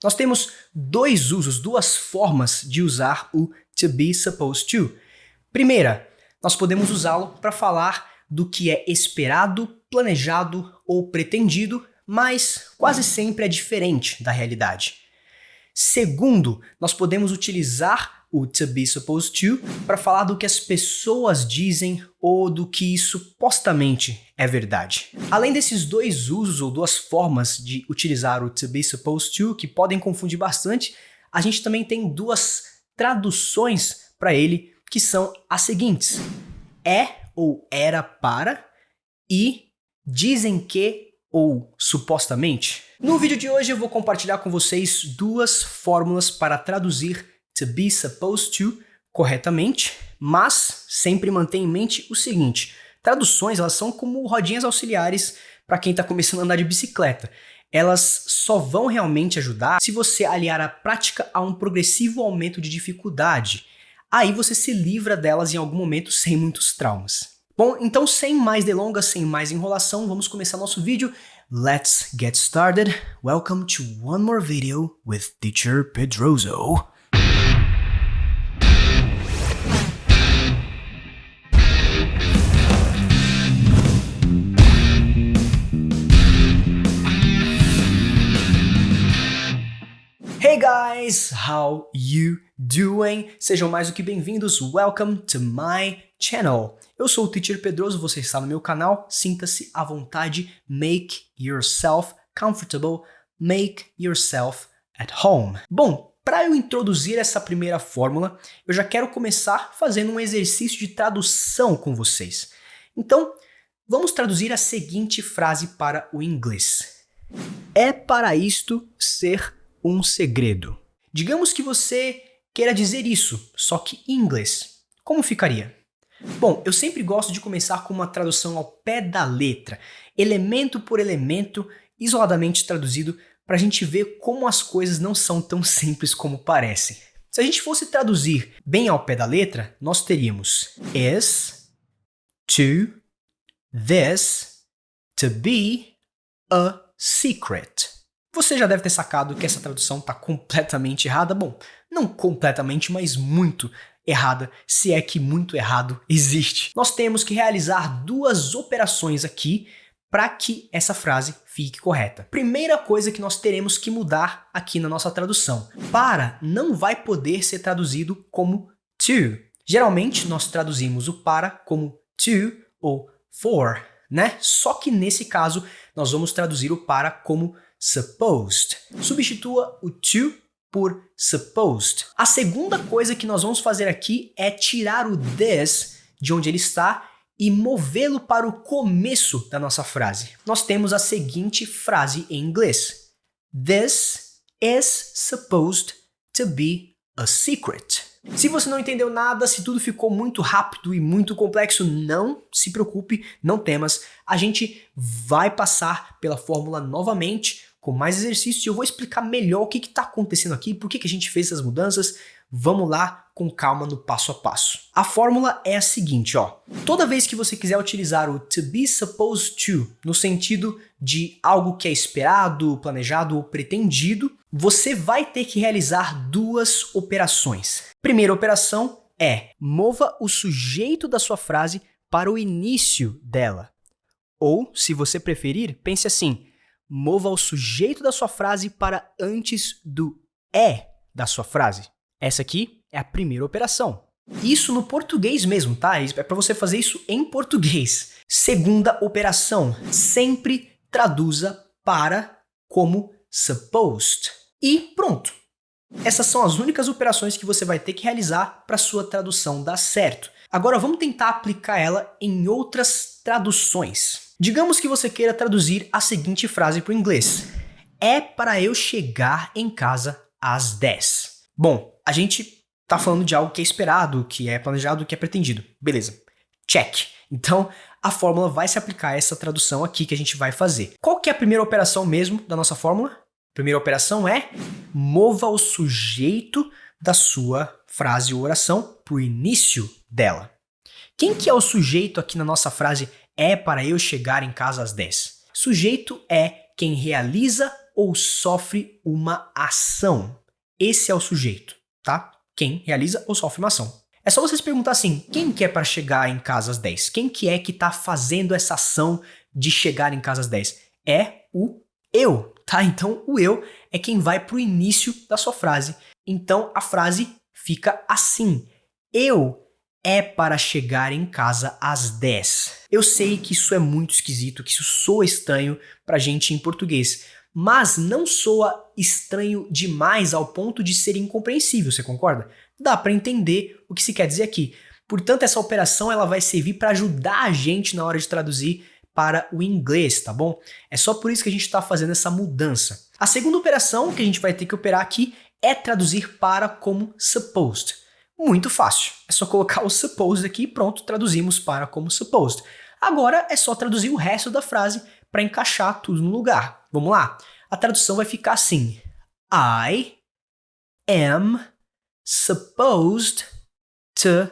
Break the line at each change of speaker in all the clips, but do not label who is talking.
Nós temos dois usos, duas formas de usar o to be supposed to. Primeira, nós podemos usá-lo para falar do que é esperado, planejado ou pretendido, mas quase sempre é diferente da realidade. Segundo, nós podemos utilizar o to be supposed to para falar do que as pessoas dizem ou do que supostamente é verdade. Além desses dois usos ou duas formas de utilizar o to be supposed to, que podem confundir bastante, a gente também tem duas traduções para ele, que são as seguintes: é ou era para e dizem que ou supostamente. No vídeo de hoje eu vou compartilhar com vocês duas fórmulas para traduzir to be supposed to corretamente, mas sempre mantenha em mente o seguinte: traduções elas são como rodinhas auxiliares para quem está começando a andar de bicicleta. Elas só vão realmente ajudar se você aliar a prática a um progressivo aumento de dificuldade. Aí você se livra delas em algum momento sem muitos traumas. Bom, então sem mais delongas, sem mais enrolação, vamos começar nosso vídeo. Let's get started. Welcome to one more video with Teacher Pedroso. Hey guys, how you doing? Sejam mais do que bem-vindos. Welcome to my channel. Eu sou o Teacher Pedroso, você está no meu canal. Sinta-se à vontade. Make yourself comfortable. Make yourself at home. Bom, para eu introduzir essa primeira fórmula, eu já quero começar fazendo um exercício de tradução com vocês. Então, vamos traduzir a seguinte frase para o inglês. É para isto ser um segredo. Digamos que você queira dizer isso, só que em inglês. Como ficaria? Bom, eu sempre gosto de começar com uma tradução ao pé da letra, elemento por elemento, isoladamente traduzido, para a gente ver como as coisas não são tão simples como parecem. Se a gente fosse traduzir bem ao pé da letra, nós teríamos is, to, this, to be, a secret. Você já deve ter sacado que essa tradução está completamente errada. Bom, não completamente, mas muito errada, se é que muito errado existe. Nós temos que realizar duas operações aqui para que essa frase fique correta. Primeira coisa que nós teremos que mudar aqui na nossa tradução. Para não vai poder ser traduzido como to. Geralmente nós traduzimos o para como to ou for, né? Só que nesse caso nós vamos traduzir o para como supposed. Substitua o to por supposed. A segunda coisa que nós vamos fazer aqui é tirar o this de onde ele está e movê-lo para o começo da nossa frase. Nós temos a seguinte frase em inglês: This is supposed to be a secret. Se você não entendeu nada, se tudo ficou muito rápido e muito complexo, não se preocupe, não temas. A gente vai passar pela fórmula novamente, com mais exercícios, e eu vou explicar melhor o que está acontecendo aqui, por que a gente fez essas mudanças. Vamos lá com calma no passo a passo. A fórmula é a seguinte, ó. Toda vez que você quiser utilizar o to be supposed to, no sentido de algo que é esperado, planejado ou pretendido, você vai ter que realizar duas operações. Primeira operação é mova o sujeito da sua frase para o início dela. Ou, se você preferir, pense assim: mova o sujeito da sua frase para antes do é da sua frase. Essa aqui é a primeira operação. Isso no português mesmo, tá? É para você fazer isso em português. Segunda operação, sempre traduza para como supposed. E pronto. Essas são as únicas operações que você vai ter que realizar para sua tradução dar certo. Agora vamos tentar aplicar ela em outras traduções. Digamos que você queira traduzir a seguinte frase para o inglês: é para eu chegar em casa às 10. Bom, a gente tá falando de algo que é esperado, que é planejado, que é pretendido. Beleza. Check. Então, a fórmula vai se aplicar a essa tradução aqui que a gente vai fazer. Qual que é a primeira operação mesmo da nossa fórmula? A primeira operação é mova o sujeito da sua frase ou oração para o início dela. Quem que é o sujeito aqui na nossa frase é para eu chegar em casa às 10? Sujeito é quem realiza ou sofre uma ação. Esse é o sujeito, tá? Quem realiza ou sofre uma ação. É só vocês perguntar assim, quem que é para chegar em casa às 10? Quem que é que tá fazendo essa ação de chegar em casa às 10? É o eu, tá? Então o eu é quem vai pro início da sua frase. Então a frase fica assim: eu é para chegar em casa às 10. Eu sei que isso é muito esquisito, que isso soa estranho pra gente em português, mas não soa estranho demais ao ponto de ser incompreensível, você concorda? Dá para entender o que se quer dizer aqui. Portanto, essa operação ela vai servir para ajudar a gente na hora de traduzir para o inglês, tá bom? É só por isso que a gente está fazendo essa mudança. A segunda operação que a gente vai ter que operar aqui é traduzir para como supposed. Muito fácil. É só colocar o supposed aqui e pronto, traduzimos para como supposed. Agora é só traduzir o resto da frase para encaixar tudo no lugar. Vamos lá? A tradução vai ficar assim: I am supposed to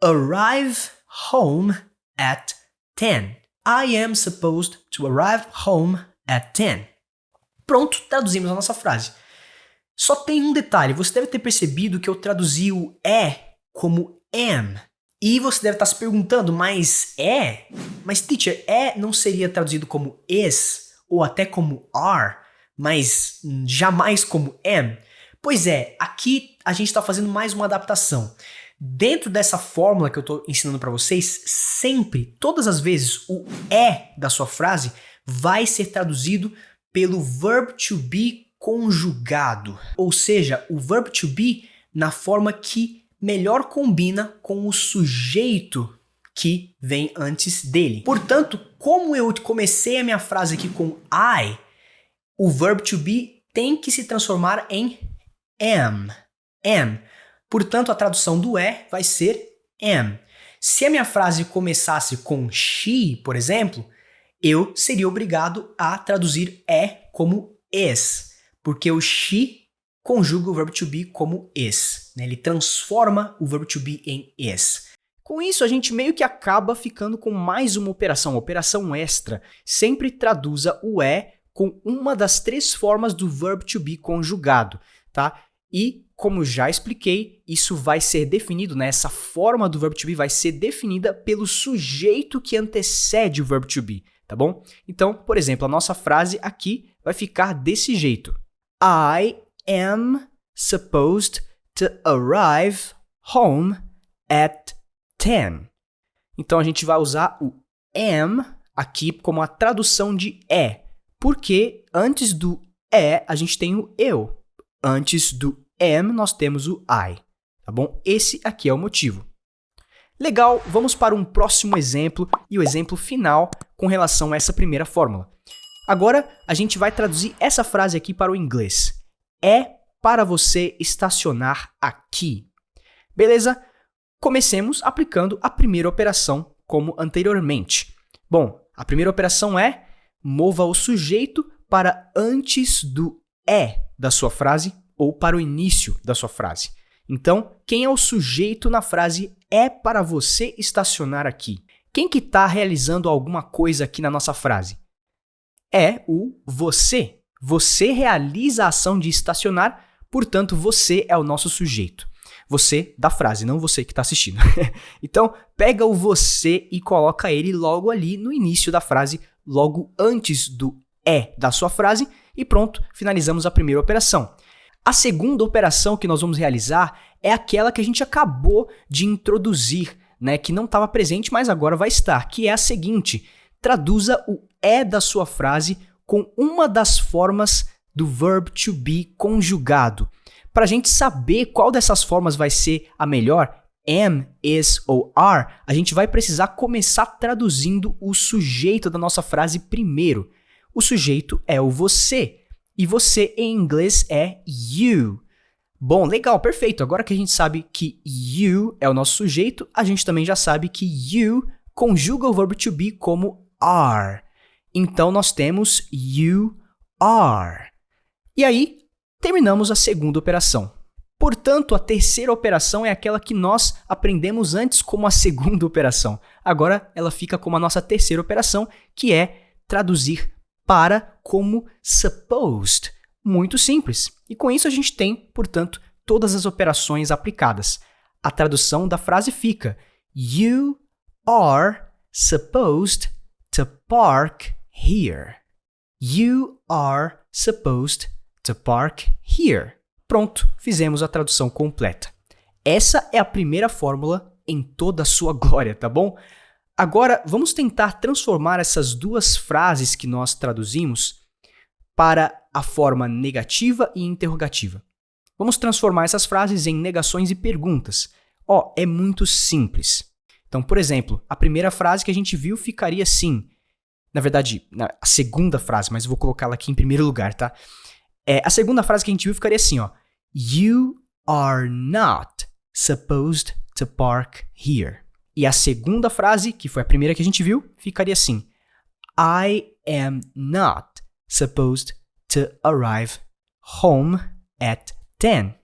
arrive home at 10. I am supposed to arrive home at 10. Pronto, traduzimos a nossa frase. Só tem um detalhe, você deve ter percebido que eu traduzi o como am. E você deve estar se perguntando, mas teacher, não seria traduzido como is ou até como are, mas jamais como am? Pois é, aqui a gente está fazendo mais uma adaptação. Dentro dessa fórmula que eu estou ensinando para vocês, sempre, todas as vezes, o da sua frase vai ser traduzido pelo verb to be conjugado. Ou seja, o verb to be na forma que melhor combina com o sujeito que vem antes dele. Portanto, como eu comecei a minha frase aqui com I, o verb to be tem que se transformar em am. Portanto, a tradução do vai ser am. Se a minha frase começasse com she, por exemplo, eu seria obrigado a traduzir como is, porque o she conjuga o verb to be como is, né? Ele transforma o verb to be em is. Com isso, a gente meio que acaba ficando com mais uma operação extra. Sempre traduza o com uma das 3 formas do verb to be conjugado, tá? E, como já expliquei, isso vai ser definido, né? Essa forma do verb to be vai ser definida pelo sujeito que antecede o verb to be, tá bom? Então, por exemplo, a nossa frase aqui vai ficar desse jeito: I am supposed to arrive home at 10. Então a gente vai usar o am aqui como a tradução de porque antes do a gente tem o eu. Antes do am nós temos o I, tá bom? Esse aqui é o motivo. Legal, vamos para um próximo exemplo e o exemplo final com relação a essa primeira fórmula. Agora a gente vai traduzir essa frase aqui para o inglês. É para você estacionar aqui. Beleza? Comecemos aplicando a primeira operação como anteriormente. Bom, a primeira operação é mova o sujeito para antes do da sua frase ou para o início da sua frase. Então, quem é o sujeito na frase é para você estacionar aqui? Quem que está realizando alguma coisa aqui na nossa frase? É o você. Você realiza a ação de estacionar, portanto, você é o nosso sujeito. Você da frase, não você que está assistindo. Então, pega o você e coloca ele logo ali no início da frase, logo antes do da sua frase, e pronto, finalizamos a primeira operação. A segunda operação que nós vamos realizar é aquela que a gente acabou de introduzir, né, que não estava presente, mas agora vai estar, que é a seguinte: traduza o da sua frase com uma das formas do verb to be conjugado. Para a gente saber qual dessas formas vai ser a melhor, am, is ou are, a gente vai precisar começar traduzindo o sujeito da nossa frase primeiro. O sujeito é o você, e você em inglês é you. Bom, legal, perfeito. Agora que a gente sabe que you é o nosso sujeito, a gente também já sabe que you conjuga o verbo to be como are. Então nós temos you are. E aí, terminamos a segunda operação. Portanto, a terceira operação é aquela que nós aprendemos antes como a segunda operação. Agora ela fica como a nossa terceira operação, que é traduzir para como supposed. Muito simples. E com isso a gente tem, portanto, todas as operações aplicadas. A tradução da frase fica: You are supposed to park here. You are supposed to park here. Pronto, fizemos a tradução completa. Essa é a primeira fórmula em toda a sua glória, tá bom? Agora, vamos tentar transformar essas duas frases que nós traduzimos para a forma negativa e interrogativa. Vamos transformar essas frases em negações e perguntas. É muito simples. Então, por exemplo, a primeira frase que a gente viu ficaria assim. Na verdade, a segunda frase, mas eu vou colocá-la aqui em primeiro lugar, tá? A segunda frase que a gente viu ficaria assim, You are not supposed to park here. E a segunda frase, que foi a primeira que a gente viu, ficaria assim: I am not supposed to arrive home at 10.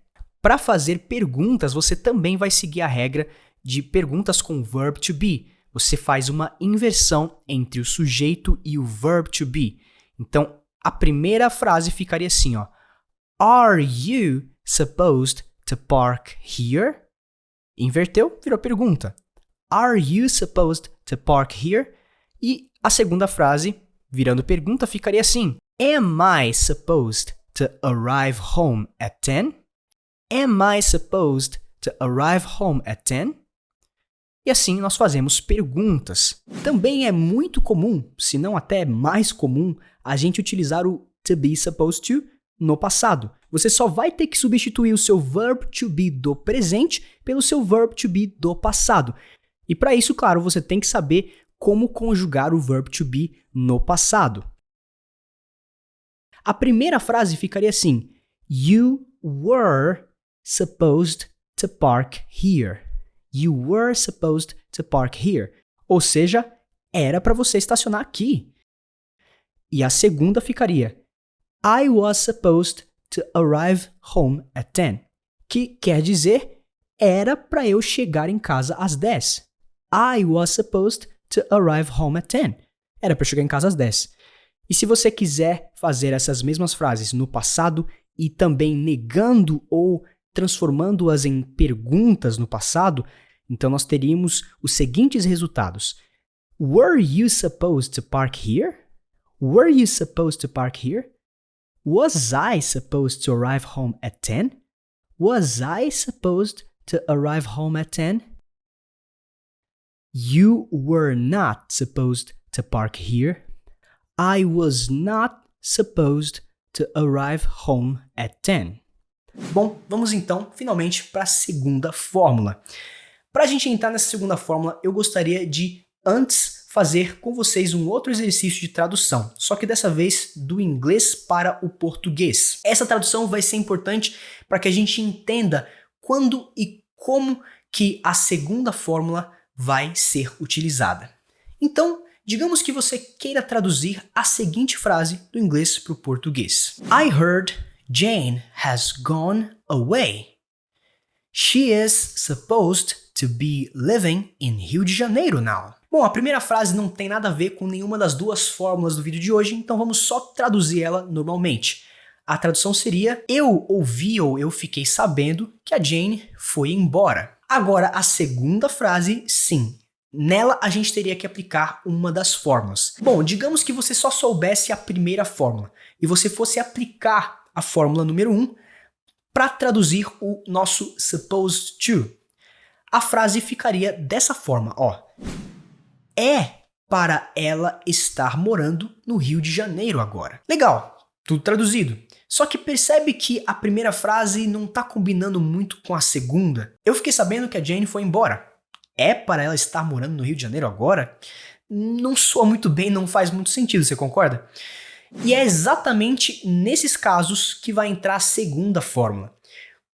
Para fazer perguntas, você também vai seguir a regra de perguntas com verb to be. Você faz uma inversão entre o sujeito e o verb to be. Então, a primeira frase ficaria assim, Are you supposed to park here? Inverteu, virou pergunta. Are you supposed to park here? E a segunda frase, virando pergunta, ficaria assim: Am I supposed to arrive home at 10? Am I supposed to arrive home at 10? E assim nós fazemos perguntas. Também é muito comum, se não até mais comum, a gente utilizar o to be supposed to no passado. Você só vai ter que substituir o seu verb to be do presente pelo seu verb to be do passado. E para isso, claro, você tem que saber como conjugar o verb to be no passado. A primeira frase ficaria assim: You were supposed to park here. You were supposed to park here. Ou seja, era para você estacionar aqui. E a segunda ficaria: I was supposed to arrive home at 10. Que quer dizer, era para eu chegar em casa às 10. I was supposed to arrive home at 10. Era para eu chegar em casa às 10. E se você quiser fazer essas mesmas frases no passado e também negando ou transformando-as em perguntas no passado, então nós teríamos os seguintes resultados. Were you supposed to park here? Were you supposed to park here? Was I supposed to arrive home at 10? Was I supposed to arrive home at 10? You were not supposed to park here. I was not supposed to arrive home at 10. Bom, vamos então finalmente para a segunda fórmula. Para a gente entrar nessa segunda fórmula, eu gostaria de antes fazer com vocês um outro exercício de tradução, só que dessa vez do inglês para o português. Essa tradução vai ser importante para que a gente entenda quando e como que a segunda fórmula vai ser utilizada. Então, digamos que você queira traduzir a seguinte frase do inglês para o português. I heard Jane has gone away. She is supposed to be living in Rio de Janeiro now. Bom, a primeira frase não tem nada a ver com nenhuma das duas fórmulas do vídeo de hoje, então vamos só traduzir ela normalmente. A tradução seria: eu ouvi ou eu fiquei sabendo que a Jane foi embora. Agora, a segunda frase, sim. Nela, a gente teria que aplicar uma das fórmulas. Bom, digamos que você só soubesse a primeira fórmula e você fosse aplicar a fórmula número 1 para traduzir o nosso supposed to. A frase ficaria dessa forma, É para ela estar morando no Rio de Janeiro agora. Legal, tudo traduzido. Só que percebe que a primeira frase não está combinando muito com a segunda. Eu fiquei sabendo que a Jane foi embora. É para ela estar morando no Rio de Janeiro agora? Não soa muito bem, não faz muito sentido, você concorda? E é exatamente nesses casos que vai entrar a segunda fórmula.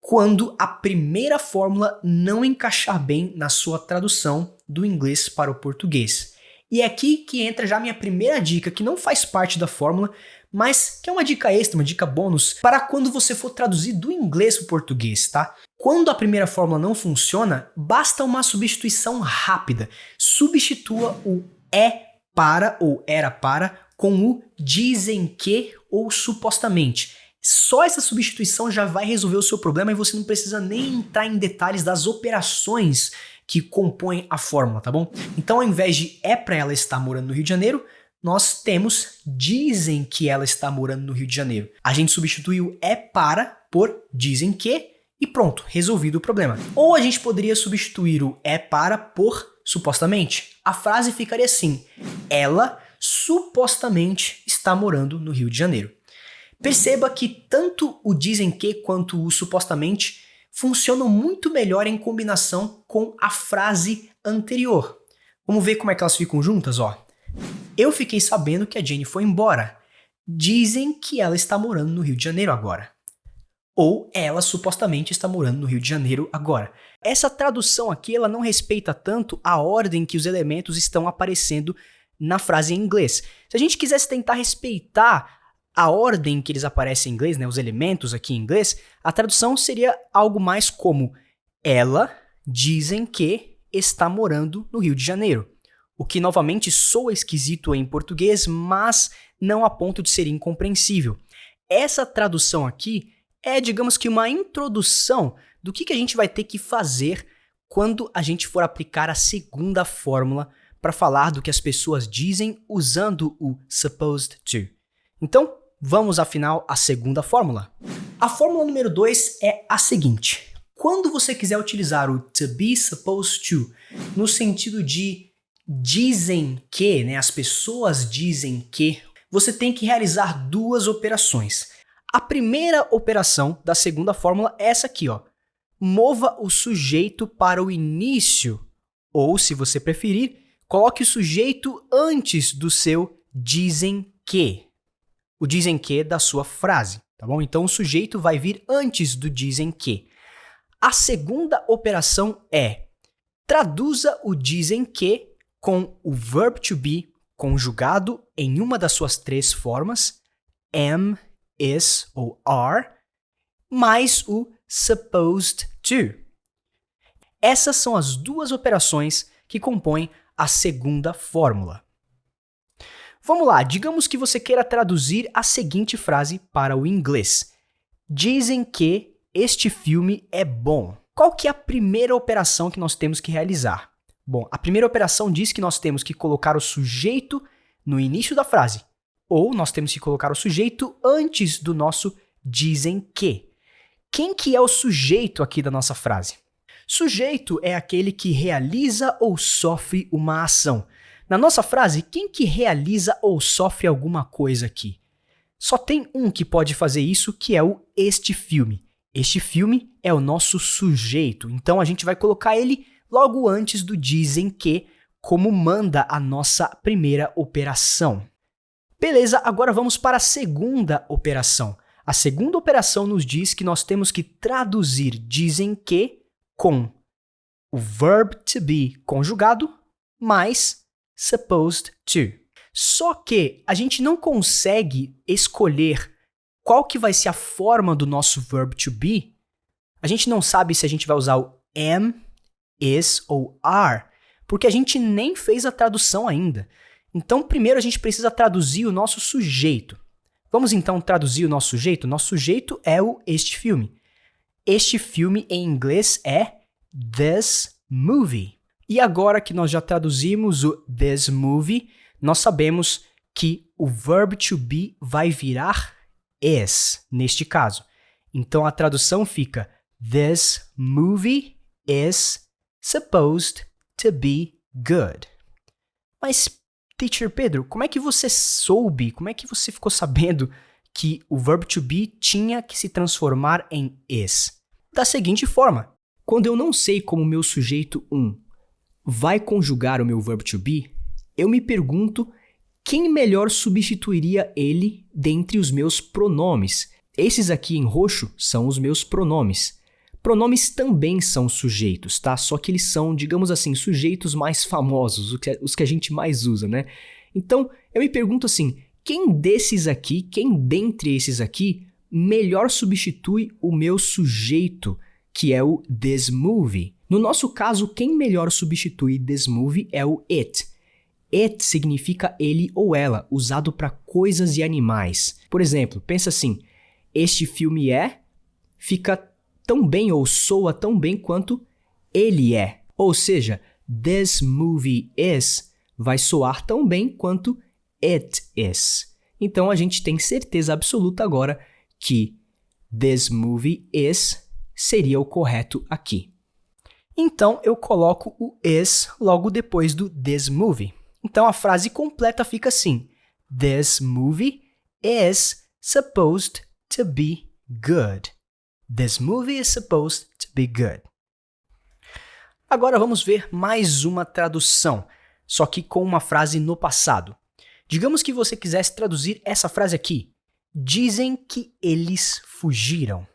Quando a primeira fórmula não encaixar bem na sua tradução do inglês para o português. E é aqui que entra já a minha primeira dica, que não faz parte da fórmula, mas que é uma dica extra, uma dica bônus, para quando você for traduzir do inglês para o português, tá? Quando a primeira fórmula não funciona, basta uma substituição rápida. Substitua o é para ou era para com o dizem que ou supostamente. Só essa substituição já vai resolver o seu problema e você não precisa nem entrar em detalhes das operações que compõem a fórmula, tá bom? Então, ao invés de é para ela estar morando no Rio de Janeiro, nós temos dizem que ela está morando no Rio de Janeiro. A gente substitui o é para por dizem que e pronto, resolvido o problema. Ou a gente poderia substituir o é para por supostamente. A frase ficaria assim: ela supostamente está morando no Rio de Janeiro. Perceba que tanto o dizem que quanto o supostamente funcionam muito melhor em combinação com a frase anterior. Vamos ver como é que elas ficam juntas, ó. Eu fiquei sabendo que a Jenny foi embora. Dizem que ela está morando no Rio de Janeiro agora. Ou ela supostamente está morando no Rio de Janeiro agora. Essa tradução aqui, ela não respeita tanto a ordem que os elementos estão aparecendo na frase em inglês. Se a gente quisesse tentar respeitar a ordem que eles aparecem em inglês, né, os elementos aqui em inglês, a tradução seria algo mais como ela dizem que está morando no Rio de Janeiro. O que novamente soa esquisito em português, mas não a ponto de ser incompreensível. Essa tradução aqui é, digamos que, uma introdução do que a gente vai ter que fazer quando a gente for aplicar a segunda fórmula para falar do que as pessoas dizem usando o supposed to. Então, vamos afinal à segunda fórmula. A fórmula número 2 é a seguinte. Quando você quiser utilizar o to be supposed to no sentido de dizem que, né, as pessoas dizem que, você tem que realizar duas operações. A primeira operação da segunda fórmula é essa aqui, ó. Mova o sujeito para o início, ou, se você preferir, coloque o sujeito antes do seu dizem que. O dizem que da sua frase, tá bom? Então o sujeito vai vir antes do dizem que. A segunda operação é traduza o dizem que com o verb to be conjugado em uma das suas três formas, am, is ou are, mais o supposed to. Essas são as duas operações que compõem a segunda fórmula. Vamos lá, digamos que você queira traduzir a seguinte frase para o inglês. Dizem que este filme é bom. Qual que é a primeira operação que nós temos que realizar? Bom, a primeira operação diz que nós temos que colocar o sujeito no início da frase, ou nós temos que colocar o sujeito antes do nosso dizem que. Quem que é o sujeito aqui da nossa frase? Sujeito é aquele que realiza ou sofre uma ação. Na nossa frase, quem que realiza ou sofre alguma coisa aqui? Só tem um que pode fazer isso, que é o este filme. Este filme é o nosso sujeito, então a gente vai colocar ele logo antes do dizem que, como manda a nossa primeira operação. Beleza, agora vamos para a segunda operação. A segunda operação nos diz que nós temos que traduzir dizem que com o verb to be conjugado mais supposed to. Só que a gente não consegue escolher qual que vai ser a forma do nosso verb to be. A gente não sabe se a gente vai usar o am, is ou are, porque a gente nem fez a tradução ainda. Então, primeiro a gente precisa traduzir o nosso sujeito. Vamos então traduzir o nosso sujeito? Nosso sujeito é o este filme. Este filme em inglês é this movie. E agora que nós já traduzimos o this movie, nós sabemos que o verb to be vai virar is, neste caso. Então a tradução fica this movie is supposed to be good. Mas, Teacher Pedro, como é que você soube, como é que você ficou sabendo que o verb to be tinha que se transformar em is? Da seguinte forma, quando eu não sei como o meu sujeito vai conjugar o meu verb to be, eu me pergunto quem melhor substituiria ele dentre os meus pronomes. Esses aqui em roxo são os meus pronomes. Pronomes também são sujeitos, tá? Só que eles são, digamos assim, sujeitos mais famosos, os que a gente mais usa, né? Então, eu me pergunto assim, quem desses aqui, quem dentre esses aqui, melhor substitui o meu sujeito, que é o this movie? No nosso caso, quem melhor substitui this movie é o it. It significa ele ou ela, usado para coisas e animais. Por exemplo, pensa assim, este filme fica tão bem ou soa tão bem quanto ele é. Ou seja, this movie is vai soar tão bem quanto it is. Então a gente tem certeza absoluta agora que this movie is seria o correto aqui. Então eu coloco o is logo depois do this movie. Então a frase completa fica assim: This movie is supposed to be good. This movie is supposed to be good. Agora vamos ver mais uma tradução, só que com uma frase no passado. Digamos que você quisesse traduzir essa frase aqui. Dizem que eles fugiram.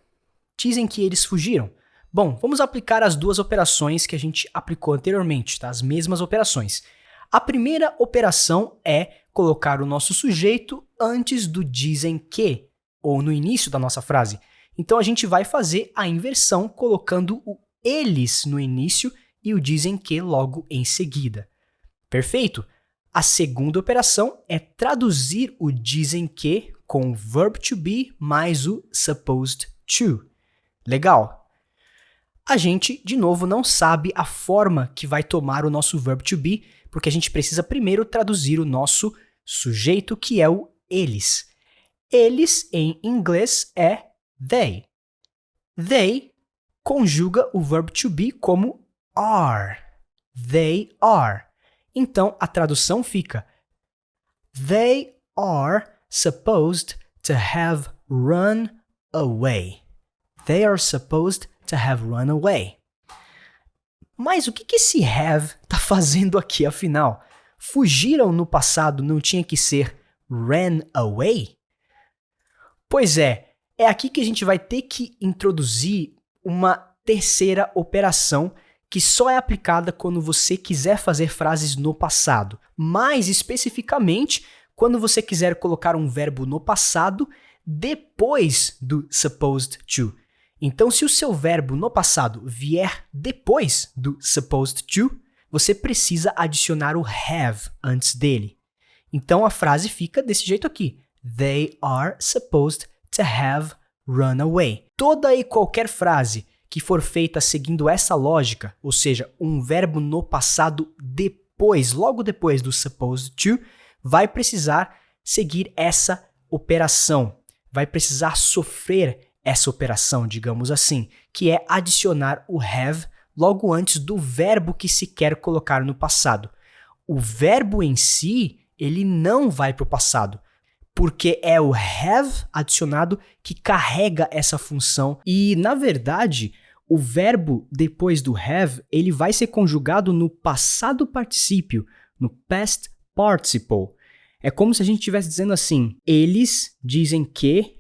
Dizem que eles fugiram. Bom, vamos aplicar as duas operações que a gente aplicou anteriormente, tá? As mesmas operações. A primeira operação é colocar o nosso sujeito antes do dizem que, ou no início da nossa frase. Então a gente vai fazer a inversão colocando o eles no início e o dizem que logo em seguida. Perfeito? A segunda operação é traduzir o dizem que com o verb to be mais o supposed to. Legal? A gente, de novo, não sabe a forma que vai tomar o nosso verb to be, porque a gente precisa primeiro traduzir o nosso sujeito, que é o eles. Eles, em inglês, é they. They conjuga o verb to be como are. They are. Então, a tradução fica: They are supposed to have run away. They are supposed to have run away. Mas o que esse have está fazendo aqui, afinal? Fugiram no passado não tinha que ser ran away? Pois é aqui que a gente vai ter que introduzir uma terceira operação que só é aplicada quando você quiser fazer frases no passado. Mais especificamente, quando você quiser colocar um verbo no passado depois do supposed to. Então, se o seu verbo no passado vier depois do supposed to, você precisa adicionar o have antes dele. Então, a frase fica desse jeito aqui. They are supposed to have run away. Toda e qualquer frase que for feita seguindo essa lógica, ou seja, um verbo no passado depois, logo depois do supposed to, vai precisar seguir essa operação. Vai precisar sofrer essa operação, digamos assim, que é adicionar o have logo antes do verbo que se quer colocar no passado. O verbo em si, ele não vai para o passado, porque é o have adicionado que carrega essa função e, na verdade, o verbo depois do have, ele vai ser conjugado no passado particípio, no past participle. É como se a gente estivesse dizendo assim, eles dizem que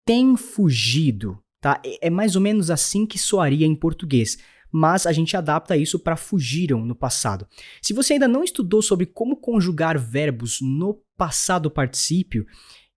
têm fugido, tá? É mais ou menos assim que soaria em português, mas a gente adapta isso para fugiram no passado. Se você ainda não estudou sobre como conjugar verbos no passado particípio,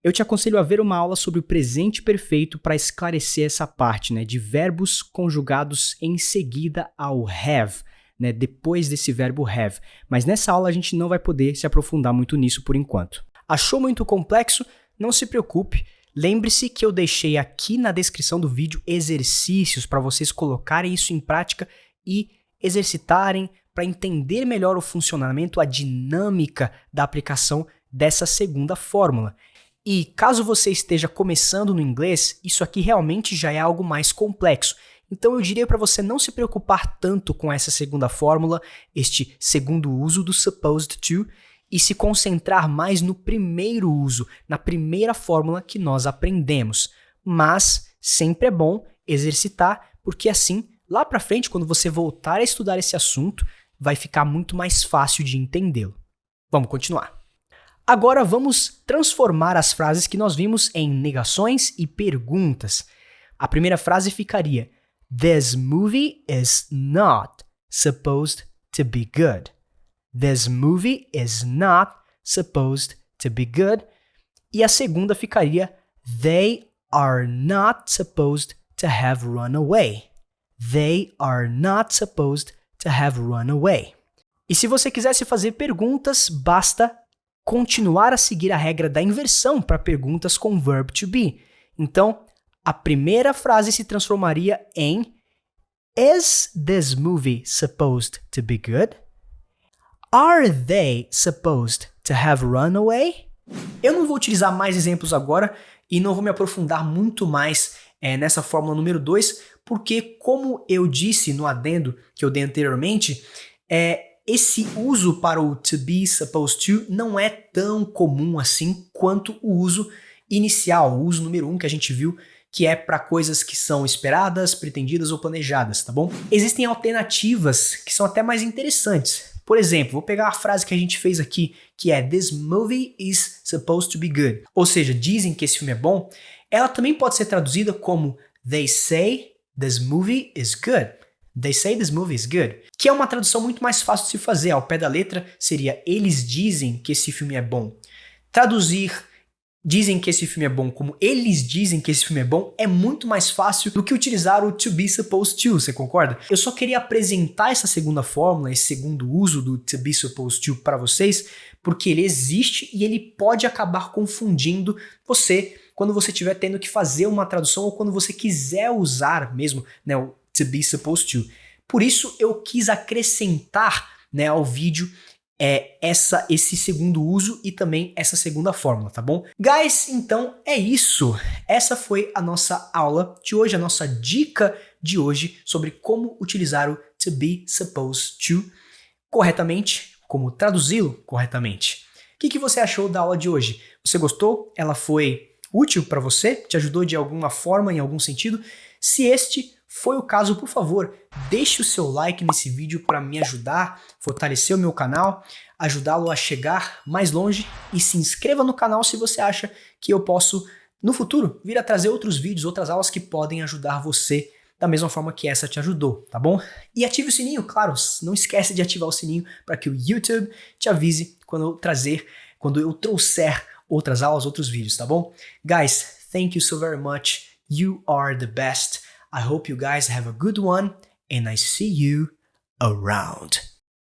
eu te aconselho a ver uma aula sobre o presente perfeito para esclarecer essa parte, né, de verbos conjugados em seguida ao have, né, depois desse verbo have. Mas nessa aula a gente não vai poder se aprofundar muito nisso por enquanto. Achou muito complexo? Não se preocupe. Lembre-se que eu deixei aqui na descrição do vídeo exercícios para vocês colocarem isso em prática e exercitarem para entender melhor o funcionamento, a dinâmica da aplicação dessa segunda fórmula. E caso você esteja começando no inglês, isso aqui realmente já é algo mais complexo. Então eu diria para você não se preocupar tanto com essa segunda fórmula, este segundo uso do supposed to, e se concentrar mais no primeiro uso, na primeira fórmula que nós aprendemos. Mas sempre é bom exercitar, porque assim, lá para frente, quando você voltar a estudar esse assunto, vai ficar muito mais fácil de entendê-lo. Vamos continuar. Agora vamos transformar as frases que nós vimos em negações e perguntas. A primeira frase ficaria: This movie is not supposed to be good. This movie is not supposed to be good. E a segunda ficaria: They are not supposed to have run away. They are not supposed to have run away. E se você quisesse fazer perguntas, basta continuar a seguir a regra da inversão para perguntas com verb to be. Então, a primeira frase se transformaria em Is this movie supposed to be good? Are they supposed to have run away? Eu não vou utilizar mais exemplos agora e não vou me aprofundar muito mais nessa fórmula número 2, porque como eu disse no adendo que eu dei anteriormente, esse uso para o to be supposed to não é tão comum assim quanto o uso inicial, o uso número 1 que a gente viu, que é para coisas que são esperadas, pretendidas ou planejadas, tá bom? Existem alternativas que são até mais interessantes. Por exemplo, vou pegar a frase que a gente fez aqui, que é This movie is supposed to be good. Ou seja, dizem que esse filme é bom. Ela também pode ser traduzida como They say this movie is good. They say this movie is good. Que é uma tradução muito mais fácil de se fazer. Ao pé da letra seria eles dizem que esse filme é bom. Traduzir dizem que esse filme é bom como eles dizem que esse filme é bom é muito mais fácil do que utilizar o to be supposed to, você concorda? Eu só queria apresentar essa segunda fórmula, esse segundo uso do to be supposed to para vocês, porque ele existe e ele pode acabar confundindo você quando você estiver tendo que fazer uma tradução ou quando você quiser usar mesmo, né, o to be supposed to. Por isso eu quis acrescentar, né, ao vídeo esse segundo uso e também essa segunda fórmula, tá bom? Guys, então é isso. Essa foi a nossa aula de hoje, a nossa dica de hoje sobre como utilizar o to be supposed to corretamente, como traduzi-lo corretamente. O que você achou da aula de hoje? Você gostou? Ela foi útil para você? Te ajudou de alguma forma, em algum sentido? Se este foi o caso, por favor, deixe o seu like nesse vídeo para me ajudar, fortalecer o meu canal, ajudá-lo a chegar mais longe e se inscreva no canal se você acha que eu posso, no futuro, vir a trazer outros vídeos, outras aulas que podem ajudar você da mesma forma que essa te ajudou, tá bom? E ative o sininho, claro, não esquece de ativar o sininho para que o YouTube te avise quando eu trouxer outras aulas, outros vídeos, tá bom? Guys, thank you so very much. You are the best. I hope you guys have a good one, and I see you around.